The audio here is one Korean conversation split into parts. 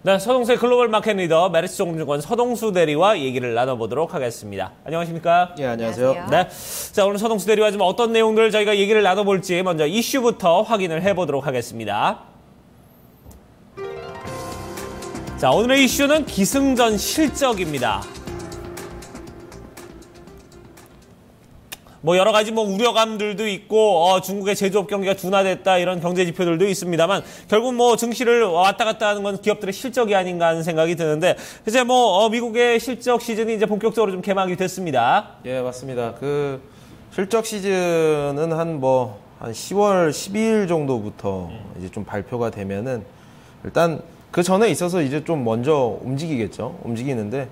네, 서동수의 글로벌 마켓 리더 메리츠증권 서동수 대리와 얘기를 나눠보도록 하겠습니다. 안녕하십니까? 예, 안녕하세요. 네, 자 오늘 서동수 대리와 좀 어떤 내용들 저희가 얘기를 나눠볼지 먼저 이슈부터 확인을 해보도록 하겠습니다. 자, 오늘의 이슈는 기승전 실적입니다. 여러 가지 우려감들도 있고, 중국의 제조업 경기가 둔화됐다, 이런 경제 지표들도 있습니다만, 결국 증시를 왔다 갔다 하는 건 기업들의 실적이 아닌가 하는 생각이 드는데, 이제 미국의 실적 시즌이 이제 본격적으로 좀 개막이 됐습니다. 예, 맞습니다. 그, 실적 시즌은 한 10월 12일 정도부터 이제 좀 발표가 되면은, 일단 그 전에 있어서 이제 좀 먼저 움직이겠죠. 움직이는데,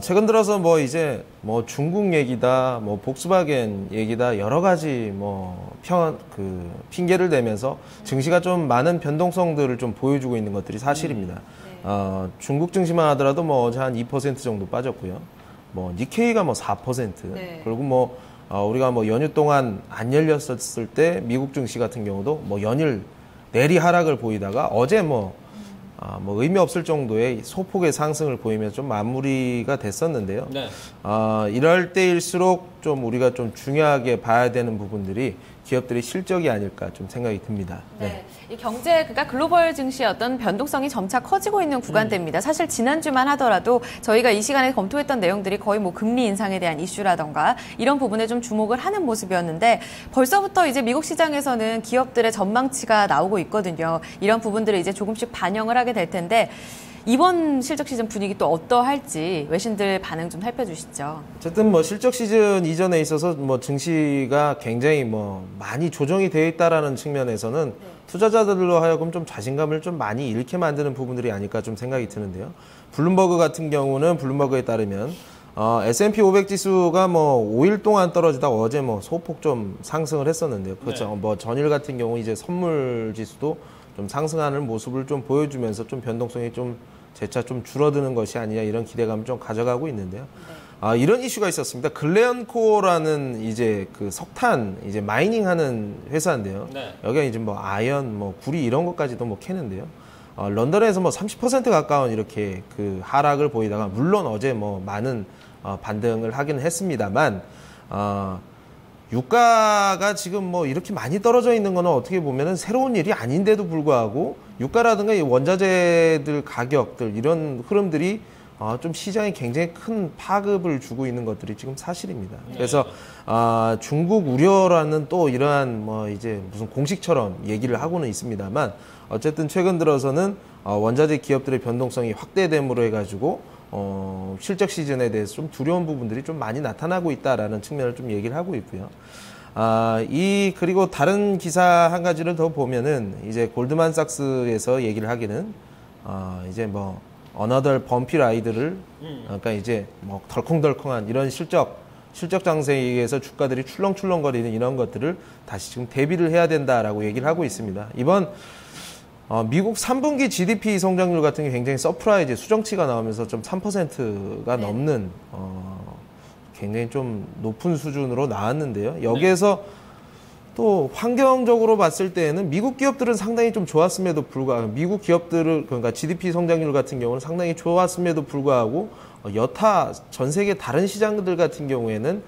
최근 들어서 이제 중국 얘기다, 복스바겐 얘기다, 여러 가지 핑계를 대면서 증시가 좀 많은 변동성들을 좀 보여주고 있는 것들이 사실입니다. 중국 증시만 하더라도 어제 한 2% 정도 빠졌고요. 니케이가 4%. 네. 그리고 우리가 연휴 동안 안 열렸었을 때 미국 증시 같은 경우도 연일 내리 하락을 보이다가 어제 의미 없을 정도의 소폭의 상승을 보이면서 좀 마무리가 됐었는데요. 네. 이럴 때일수록 좀 우리가 좀 중요하게 봐야 되는 부분들이 기업들의 실적이 아닐까 좀 생각이 듭니다. 네. 이 경제, 그러니까 글로벌 증시의 어떤 변동성이 점차 커지고 있는 구간대입니다. 사실 지난주만 하더라도 저희가 이 시간에 검토했던 내용들이 거의 금리 인상에 대한 이슈라던가 이런 부분에 좀 주목을 하는 모습이었는데 벌써부터 이제 미국 시장에서는 기업들의 전망치가 나오고 있거든요. 이런 부분들을 이제 조금씩 반영을 하게 될 텐데 이번 실적 시즌 분위기 또 어떠할지 외신들 반응 좀 살펴주시죠. 어쨌든 실적 시즌 이전에 있어서 증시가 굉장히 많이 조정이 되어 있다라는 측면에서는 네. 투자자들로 하여금 좀 자신감을 좀 많이 잃게 만드는 부분들이 아닐까 좀 생각이 드는데요. 블룸버그 같은 경우는 블룸버그에 따르면 S&P 500 지수가 5일 동안 떨어지다 어제 소폭 좀 상승을 했었는데요. 그렇죠. 네. 전일 같은 경우 이제 선물 지수도 좀 상승하는 모습을 좀 보여주면서 좀 변동성이 좀 재차 좀 줄어드는 것이 아니냐 이런 기대감을 좀 가져가고 있는데요. 네. 이런 이슈가 있었습니다. 글렌코어라는 이제 그 석탄 이제 마이닝하는 회사인데요. 네. 여기가 이제 아연, 구리 이런 것까지도 캐는데요. 런던에서 30% 가까운 이렇게 그 하락을 보이다가 물론 어제 많은 반등을 하기는 했습니다만. 유가가 지금 이렇게 많이 떨어져 있는 거는 어떻게 보면은 새로운 일이 아닌데도 불구하고 유가라든가 이 원자재들 가격들 이런 흐름들이 좀 시장에 굉장히 큰 파급을 주고 있는 것들이 지금 사실입니다. 그래서 중국 우려라는 또 이러한 이제 무슨 공식처럼 얘기를 하고는 있습니다만 어쨌든 최근 들어서는 원자재 기업들의 변동성이 확대됨으로 해가지고 실적 시즌에 대해서 좀 두려운 부분들이 좀 많이 나타나고 있다라는 측면을 좀 얘기를 하고 있고요. 그리고 다른 기사 한 가지를 더 보면은 이제 골드만삭스에서 얘기를 하기는 이제 another bumpy ride를 그러니까 이제 덜컹덜컹한 이런 실적 장세에 의해서 주가들이 출렁출렁거리는 이런 것들을 다시 지금 대비를 해야 된다라고 얘기를 하고 있습니다. 이번 미국 3분기 GDP 성장률 같은 게 굉장히 서프라이즈 수정치가 나오면서 좀 3%가 넘는 굉장히 좀 높은 수준으로 나왔는데요. 여기에서 또 환경적으로 봤을 때에는 미국 기업들은 상당히 좀 좋았음에도 불구하고 미국 기업들을 그러니까 GDP 성장률 같은 경우는 상당히 좋았음에도 불구하고 여타 전 세계 다른 시장들 같은 경우에는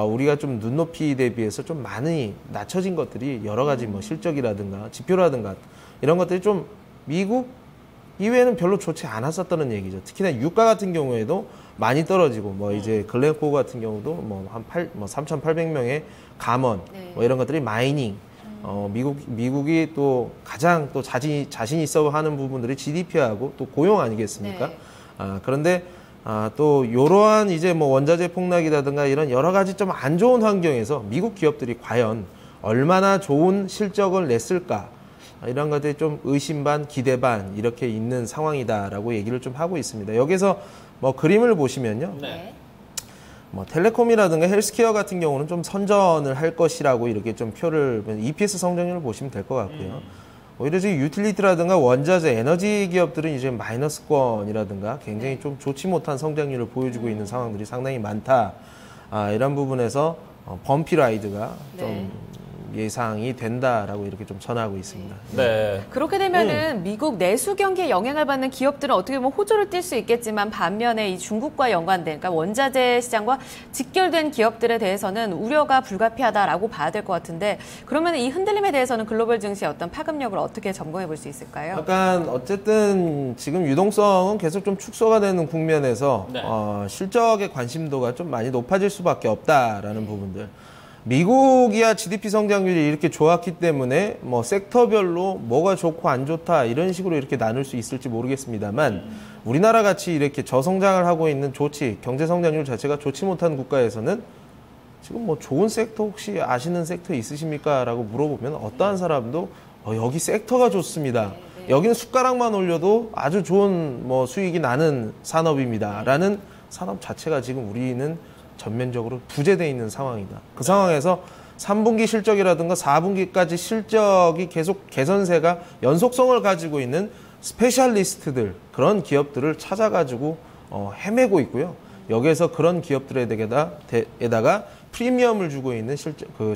우리가 좀 눈높이 대비해서 좀 많이 낮춰진 것들이 여러 가지 실적이라든가 지표라든가 이런 것들이 좀 미국 이외에는 별로 좋지 않았었다는 얘기죠. 특히나 유가 같은 경우에도 많이 떨어지고 이제 글렌코어 같은 경우도 한 3,800명의 감원 이런 것들이 마이닝 미국이 또 가장 또 자신 있어 하는 부분들이 GDP하고 또 고용 아니겠습니까? 네. 그런데 또 이러한 이제 원자재 폭락이라든가 이런 여러 가지 좀 안 좋은 환경에서 미국 기업들이 과연 얼마나 좋은 실적을 냈을까? 이런 것들이 좀 의심 반, 기대 반 이렇게 있는 상황이다라고 얘기를 좀 하고 있습니다. 여기서 그림을 보시면요. 네. 텔레콤이라든가 헬스케어 같은 경우는 좀 선전을 할 것이라고 이렇게 좀 표를 EPS 성장률을 보시면 될 것 같고요. 오히려 지금 유틸리티라든가 원자재, 에너지 기업들은 이제 마이너스권이라든가 굉장히 좀 좋지 못한 성장률을 보여주고 있는 상황들이 상당히 많다. 이런 부분에서 범피 라이드가 좀 예상이 된다라고 이렇게 좀 전하고 있습니다. 네. 그렇게 되면은 미국 내수 경기에 영향을 받는 기업들은 어떻게 보면 호조를 띨 수 있겠지만 반면에 이 중국과 연관된, 그러니까 원자재 시장과 직결된 기업들에 대해서는 우려가 불가피하다라고 봐야 될 것 같은데, 그러면 이 흔들림에 대해서는 글로벌 증시의 어떤 파급력을 어떻게 점검해 볼 수 있을까요? 약간 어쨌든 지금 유동성은 계속 좀 축소가 되는 국면에서 네. 실적의 관심도가 좀 많이 높아질 수밖에 없다라는 부분들. 미국이야 GDP 성장률이 이렇게 좋았기 때문에 뭐 섹터별로 뭐가 좋고 안 좋다 이런 식으로 이렇게 나눌 수 있을지 모르겠습니다만 우리나라 같이 이렇게 저성장을 하고 있는 경제 성장률 자체가 좋지 못한 국가에서는 지금 뭐 좋은 섹터 혹시 아시는 섹터 있으십니까? 라고 물어보면 어떠한 사람도 여기 섹터가 좋습니다. 여기는 숟가락만 올려도 아주 좋은 뭐 수익이 나는 산업입니다. 라는 산업 자체가 지금 우리는 전면적으로 부재되어 있는 상황이다. 그 상황에서 3분기 실적이라든가 4분기까지 실적이 계속 개선세가 연속성을 가지고 있는 스페셜리스트들, 그런 기업들을 찾아가지고 헤매고 있고요. 여기에서 그런 기업들에다가 프리미엄을 주고 있는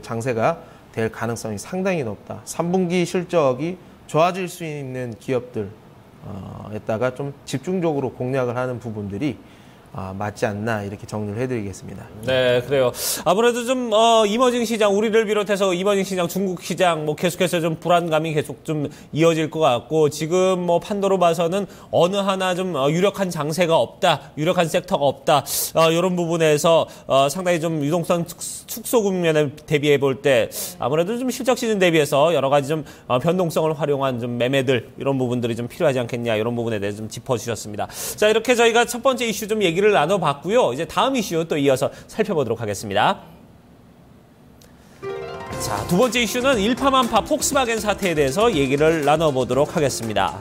장세가 될 가능성이 상당히 높다. 3분기 실적이 좋아질 수 있는 기업들에다가 좀 집중적으로 공략을 하는 부분들이 맞지 않나 이렇게 정리를 해드리겠습니다. 네, 그래요. 아무래도 좀 이머징 시장, 우리를 비롯해서 이머징 시장, 중국 시장 뭐 계속해서 좀 불안감이 계속 좀 이어질 것 같고, 지금 뭐 판도로 봐서는 어느 하나 좀 유력한 장세가 없다, 유력한 섹터가 없다, 이런 부분에서 상당히 좀 유동성 축소 국면을 대비해 볼 때 아무래도 좀 실적 시즌 대비해서 여러 가지 좀 변동성을 활용한 좀 매매들, 이런 부분들이 좀 필요하지 않겠냐, 이런 부분에 대해서 좀 짚어주셨습니다. 자, 이렇게 저희가 첫 번째 이슈 좀 얘기를 나눠봤고요. 이제 다음 이슈 또 이어서 살펴보도록 하겠습니다. 자, 두 번째 이슈는 일파만파 폭스바겐 사태에 대해서 얘기를 나눠보도록 하겠습니다.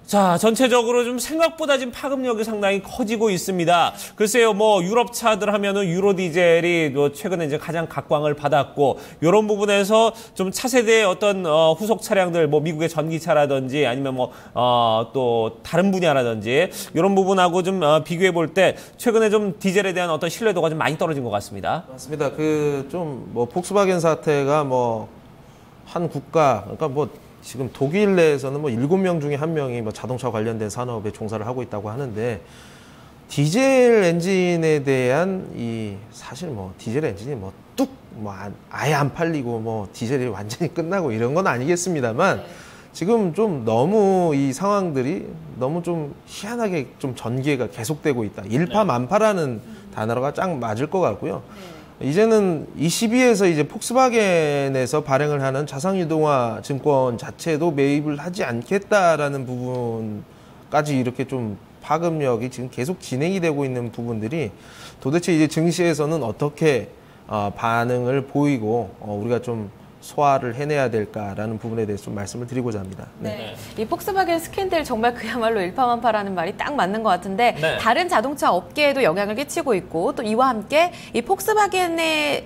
자, 전체적으로 좀 생각보다 지금 파급력이 상당히 커지고 있습니다. 글쎄요, 뭐 유럽 차들 하면은 유로 디젤이 최근에 이제 가장 각광을 받았고, 이런 부분에서 좀 차세대의 어떤 후속 차량들, 뭐 미국의 전기차라든지 아니면 뭐 또 다른 분야라든지 이런 부분하고 좀 비교해 볼 때 최근에 좀 디젤에 대한 어떤 신뢰도가 좀 많이 떨어진 것 같습니다. 맞습니다. 뭐 폭스바겐 사태가 뭐 한 국가, 그러니까 뭐 지금 독일 내에서는 뭐 7명 중에 1명이 뭐 자동차 관련된 산업에 종사를 하고 있다고 하는데, 디젤 엔진에 대한 사실 뭐 디젤 엔진이 아예 안 팔리고 뭐 디젤이 완전히 끝나고 이런 건 아니겠습니다만, 지금 좀 너무 이 상황들이 너무 좀 희한하게 좀 전개가 계속되고 있다. 일파만파라는 단어가 딱 맞을 것 같고요. 이제는 이 시비에서 이제 폭스바겐에서 발행을 하는 자산유동화 증권 자체도 매입을 하지 않겠다라는 부분까지 이렇게 좀 파급력이 지금 계속 진행이 되고 있는 부분들이 도대체 이제 증시에서는 어떻게 반응을 보이고 우리가 좀 소화를 해내야 될까라는 부분에 대해서 좀 말씀을 드리고자 합니다. 네. 이 폭스바겐 스캔들 정말 그야말로 일파만파라는 말이 딱 맞는 것 같은데, 네. 다른 자동차 업계에도 영향을 끼치고 있고, 또 이와 함께 이 폭스바겐이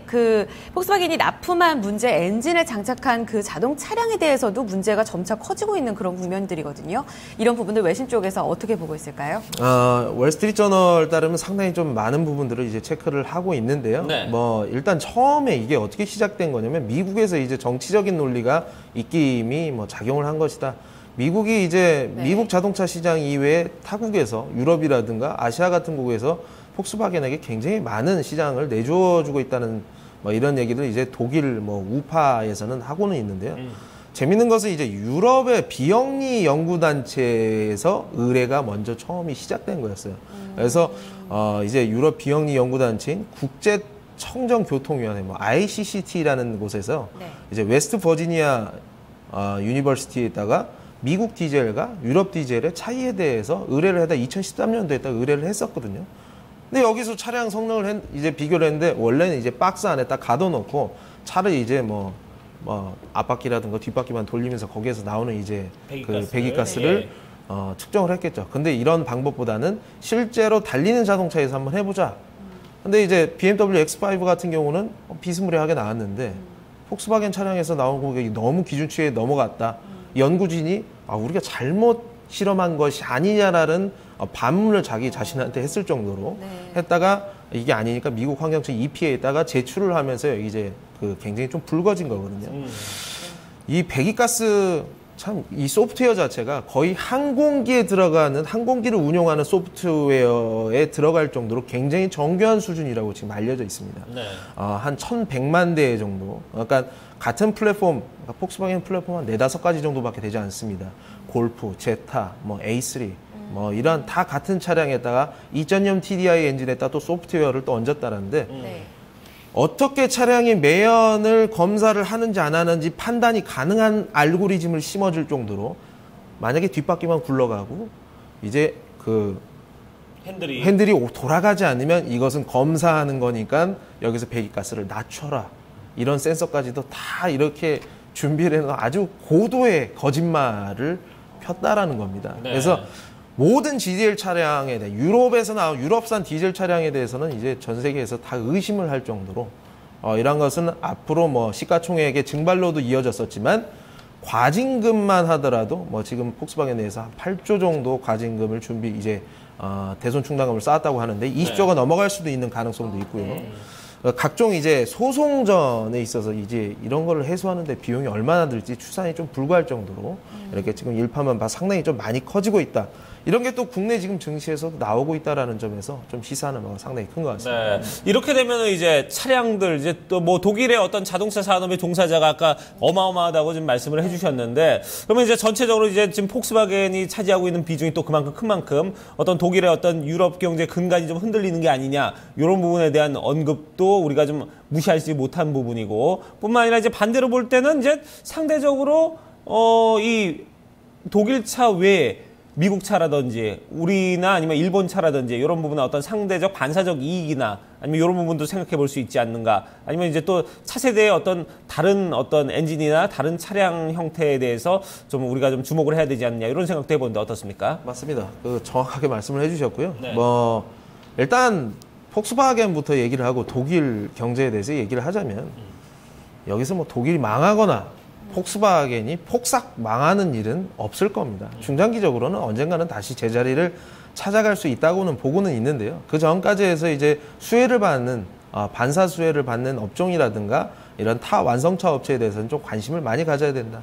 납품한 문제 엔진에 장착한 그 자동 차량에 대해서도 문제가 점차 커지고 있는 그런 국면들이거든요. 이런 부분들 외신 쪽에서 어떻게 보고 있을까요? 월스트리트저널 따르면 상당히 좀 많은 부분들을 이제 체크를 하고 있는데요. 네. 뭐 일단 처음에 이게 어떻게 시작된 거냐면, 미국에서 이제 정치적인 논리가 입김이 뭐 작용을 한 것이다. 미국이 이제 미국 자동차 시장 이외에 타국에서 유럽이라든가 아시아 같은 곳에서 폭스바겐에게 굉장히 많은 시장을 내줘주고 있다는 뭐 이런 얘기를 이제 독일 뭐 우파에서는 하고는 있는데요. 재밌는 것은 이제 유럽의 비영리 연구단체에서 의뢰가 먼저 처음이 시작된 거였어요. 그래서 이제 유럽 비영리 연구단체인 국제 청정교통위원회, 뭐 ICCT라는 곳에서 이제 웨스트 버지니아 유니버시티에다가 미국 디젤과 유럽 디젤의 차이에 대해서 의뢰를 하다 2013년도에 딱 의뢰를 했었거든요. 근데 여기서 차량 성능을 이제 비교를 했는데, 원래는 이제 박스 안에 딱 가둬놓고 차를 이제 뭐 앞바퀴라든가 뒷바퀴만 돌리면서 거기에서 나오는 이제 배기가스를 측정을 했겠죠. 근데 이런 방법보다는 실제로 달리는 자동차에서 한번 해보자. 근데 이제 BMW X5 같은 경우는 비스무리하게 나왔는데, 폭스바겐 차량에서 나온 고객이 너무 기준치에 넘어갔다. 연구진이 우리가 잘못 실험한 것이 아니냐라는 반문을 자기 자신한테 했을 정도로 했다가 이게 아니니까 미국 환경청 EPA에다가 제출을 하면서 이제 그 굉장히 좀 붉어진 거거든요. 이 배기가스 참 이 소프트웨어 자체가 거의 항공기에 들어가는 항공기를 운용하는 소프트웨어에 들어갈 정도로 굉장히 정교한 수준이라고 지금 알려져 있습니다. 네. 한 1,100만 대 정도. 그러니까 같은 플랫폼, 그러니까 폭스바겐 플랫폼 한 4-5가지 정도밖에 되지 않습니다. 골프, 제타, 뭐 A3, 뭐 이런 다 같은 차량에다가 2.0 TDI 엔진에다 또 소프트웨어를 또 얹었다는데 네. 어떻게 차량이 매연을 검사를 하는지 안 하는지 판단이 가능한 알고리즘을 심어줄 정도로 만약에 뒷바퀴만 굴러가고 이제 그 핸들이 돌아가지 않으면 이것은 검사하는 거니까 여기서 배기가스를 낮춰라. 이런 센서까지도 다 이렇게 준비를 해서 아주 고도의 거짓말을 폈다라는 겁니다. 네. 그래서 모든 GDL 차량에 대해 유럽에서 나온 유럽산 디젤 차량에 대해서는 이제 전 세계에서 다 의심을 할 정도로 이런 것은 앞으로 뭐 시가총액의 증발로도 이어졌었지만 과징금만 하더라도 뭐 지금 폭스바겐 내에서 한 8조 정도 과징금을 준비 이제 대손 충당금을 쌓았다고 하는데 20조가 넘어갈 수도 있는 가능성도 있고요. 각종 이제 소송전에 있어서 이제 이런 거를 해소하는데 비용이 얼마나 들지 추산이 좀 불구할 정도로 이렇게 지금 일파만 봐 상당히 좀 많이 커지고 있다. 이런 게 또 국내 지금 증시에서도 나오고 있다라는 점에서 좀 시사하는 바가 상당히 큰 것 같습니다. 네. 이렇게 되면 이제 차량들 이제 또 뭐 독일의 어떤 자동차 산업의 종사자가 아까 어마어마하다고 지금 말씀을 해주셨는데 그러면 이제 전체적으로 이제 지금 폭스바겐이 차지하고 있는 비중이 또 그만큼 큰 만큼 어떤 독일의 어떤 유럽 경제 근간이 좀 흔들리는 게 아니냐 이런 부분에 대한 언급도 우리가 좀 무시하지 못한 부분이고 뿐만 아니라 이제 반대로 볼 때는 이제 상대적으로 이 독일 차 외에 미국 차라든지 우리나 아니면 일본 차라든지 이런 부분은 어떤 상대적 반사적 이익이나 아니면 이런 부분도 생각해 볼 수 있지 않는가 아니면 이제 또 차세대의 어떤 다른 어떤 엔진이나 다른 차량 형태에 대해서 좀 우리가 좀 주목을 해야 되지 않느냐 이런 생각도 해보는데 어떻습니까? 맞습니다. 정확하게 말씀을 해주셨고요. 네. 뭐 일단 폭스바겐부터 얘기를 하고 독일 경제에 대해서 얘기를 하자면 여기서 뭐 독일이 망하거나 폭스바겐이 폭삭 망하는 일은 없을 겁니다. 중장기적으로는 언젠가는 다시 제자리를 찾아갈 수 있다고는 보고는 있는데요. 그 전까지 해서 이제 수혜를 받는 반사 수혜를 받는 업종이라든가 이런 타 완성차 업체에 대해서는 좀 관심을 많이 가져야 된다.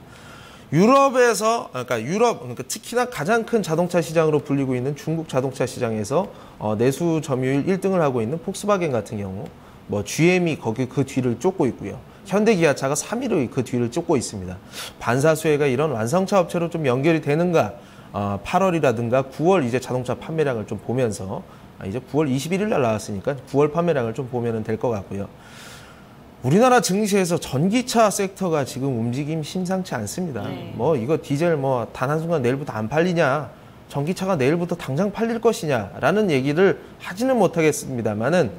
유럽에서 그러니까 특히나 가장 큰 자동차 시장으로 불리고 있는 중국 자동차 시장에서 내수 점유율 1등을 하고 있는 폭스바겐 같은 경우 뭐 GM이 거기 그 뒤를 쫓고 있고요. 현대기아차가 3위로 그 뒤를 쫓고 있습니다. 반사수혜가 이런 완성차 업체로 좀 연결이 되는가? 8월이라든가 9월 이제 자동차 판매량을 좀 보면서 이제 9월 21일 날 나왔으니까 9월 판매량을 좀 보면은 될 것 같고요. 우리나라 증시에서 전기차 섹터가 지금 움직임 심상치 않습니다. 뭐 이거 디젤 뭐 단 한순간 내일부터 안 팔리냐? 전기차가 내일부터 당장 팔릴 것이냐라는 얘기를 하지는 못하겠습니다만은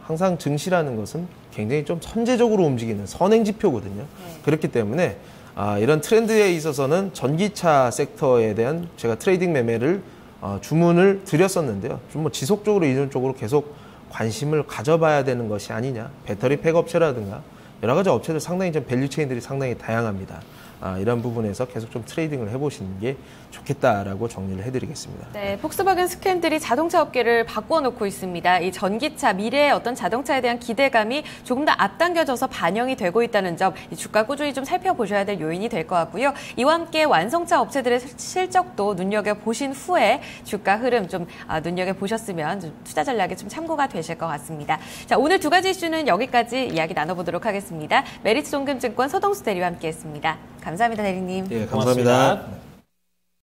항상 증시라는 것은 굉장히 좀 선제적으로 움직이는 선행지표거든요. 그렇기 때문에 이런 트렌드에 있어서는 전기차 섹터에 대한 제가 트레이딩 매매를 주문을 드렸었는데요. 좀 뭐 지속적으로 이런 쪽으로 계속 관심을 가져봐야 되는 것이 아니냐. 배터리 팩 업체라든가 여러 가지 업체들 상당히 좀 밸류 체인들이 상당히 다양합니다. 이런 부분에서 계속 좀 트레이딩을 해보시는 게 좋겠다라고 정리를 해드리겠습니다. 네, 폭스바겐 스캔들이 자동차 업계를 바꿔놓고 있습니다. 이 전기차, 미래의 어떤 자동차에 대한 기대감이 조금 더 앞당겨져서 반영이 되고 있다는 점, 이 주가 꾸준히 좀 살펴보셔야 될 요인이 될 것 같고요. 이와 함께 완성차 업체들의 실적도 눈여겨보신 후에 주가 흐름 좀 눈여겨보셨으면 좀 투자 전략에 좀 참고가 되실 것 같습니다. 자, 오늘 두 가지 이슈는 여기까지 이야기 나눠보도록 하겠습니다. 메리츠 송금증권 서동수 대리와 함께했습니다. 감사합니다, 대리님. 예, 감사합니다. 고맙습니다.